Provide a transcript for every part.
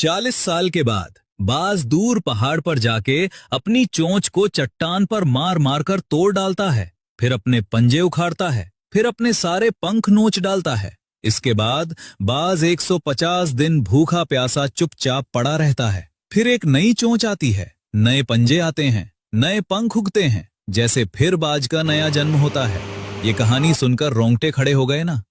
40 साल के बाद बाज दूर पहाड़ पर जाके अपनी चोंच को चट्टान पर मार मार कर तोड़ डालता है, फिर अपने पंजे उखाड़ता है, फिर अपने सारे पंख नोच डालता है। इसके बाद बाज 150 दिन भूखा प्यासा चुपचाप पड़ा रहता है। फिर एक नई चोंच आती है, नए पंजे आते हैं, नए पंख उगते हैं, जैसे फिर बाज का नया जन्म होता है। ये कहानी सुनकर रोंगटे खड़े हो गए ना?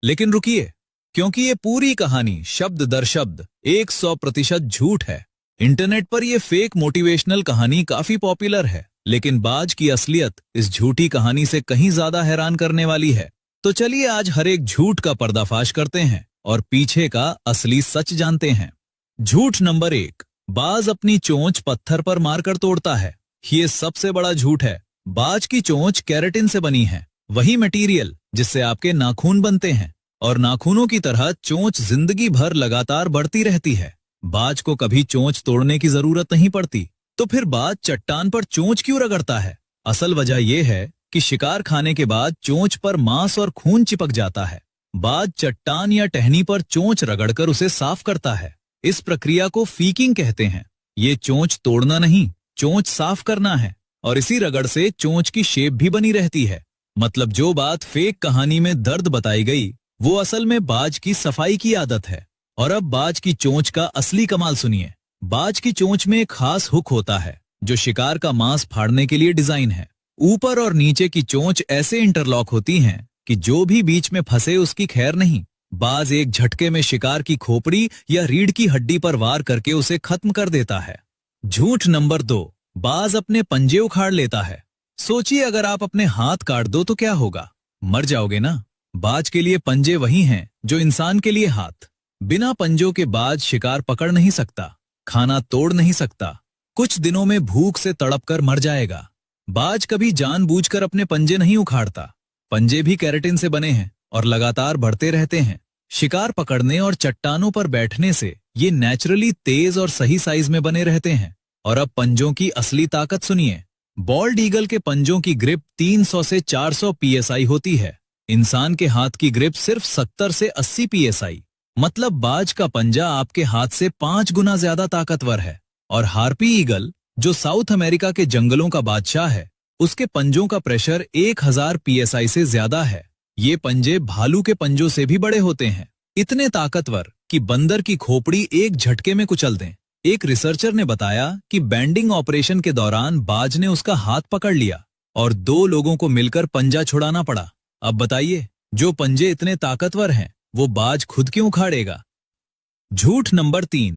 लेकिन रुकिए, क्योंकि ये पूरी कहानी शब्द दर शब्द 100% झूठ है। इंटरनेट पर ये फेक मोटिवेशनल कहानी काफी पॉपुलर है, लेकिन बाज की असलियत इस झूठी कहानी से कहीं ज्यादा हैरान करने वाली है। तो चलिए आज हर एक झूठ का पर्दाफाश करते हैं और पीछे का असली सच जानते हैं। झूठ नंबर 1, बाज अपनी चोंच पत्थर पर मारकर तोड़ता है। ये सबसे बड़ा झूठ है। बाज की चोंच केराटिन से बनी है, वही मटेरियल जिससे आपके नाखून बनते हैं, और नाखूनों की तरह चोंच जिंदगी भर लगातार बढ़ती रहती है। बाज को कभी चोंच तोड़ने की जरूरत नहीं पड़ती, तो फिर बाज चट्टान पर चोंच क्यों रगड़ता है? असल वजह यह है कि शिकार खाने के बाद चोंच पर मांस और खून चिपक जाता है। बाज चट्टान या टहनी पर चोंच रगड़कर उसे साफ करता है। इस प्रक्रिया को फीकिंग कहते हैं। ये चोंच तोड़ना नहीं, चोंच साफ करना है, और इसी रगड़ से चोंच की शेप भी बनी रहती है। मतलब जो बात फेक कहानी में दर्द बताई गई, वो असल में बाज की सफाई की आदत है। और अब बाज की चोंच का असली कमाल सुनिए। बाज की चोंच में एक खास हुक होता है, जो शिकार का मांस फाड़ने के लिए डिजाइन है। ऊपर और नीचे की चोंच ऐसे इंटरलॉक होती हैं कि जो भी बीच में फंसे उसकी खैर नहीं। बाज एक झटके में शिकार की खोपड़ी या रीढ़ की हड्डी पर वार करके उसे खत्म कर देता है। झूठ नंबर 2, बाज अपने पंजे उखाड़ लेता है। सोचिए, अगर आप अपने हाथ काट दो तो क्या होगा? मर जाओगे ना। बाज के लिए पंजे वही हैं जो इंसान के लिए हाथ। बिना पंजों के बाज शिकार पकड़ नहीं सकता, खाना तोड़ नहीं सकता, कुछ दिनों में भूख से तड़प कर मर जाएगा। बाज कभी जानबूझकर अपने पंजे नहीं उखाड़ता। पंजे भी केराटिन से बने हैं और लगातार बढ़ते रहते हैं। शिकार पकड़ने और चट्टानों पर बैठने से ये नेचुरली तेज और सही साइज में बने रहते हैं। और अब पंजों की असली ताकत सुनिए। बॉल्ड ईगल के पंजों की ग्रिप 300 से 400 psi होती है। इंसान के हाथ की ग्रिप सिर्फ 70 से 80 psi। मतलब बाज का पंजा आपके हाथ से 5 गुना ज्यादा ताकतवर है। और हार्पी ईगल, जो साउथ अमेरिका के जंगलों का बादशाह है, उसके पंजों का प्रेशर 1000 psi से ज्यादा है। ये पंजे भालू के पंजों से भी बड़े होते हैं, इतने ताकतवर कि बंदर की खोपड़ी एक झटके में कुचल दें। एक रिसर्चर ने बताया कि बैंडिंग ऑपरेशन के दौरान बाज ने उसका हाथ पकड़ लिया और 2 लोगों को मिलकर पंजा छुड़ाना पड़ा। अब बताइए, जो पंजे इतने ताकतवर हैं, वो बाज खुद क्यों उखाड़ेगा? झूठ नंबर 3,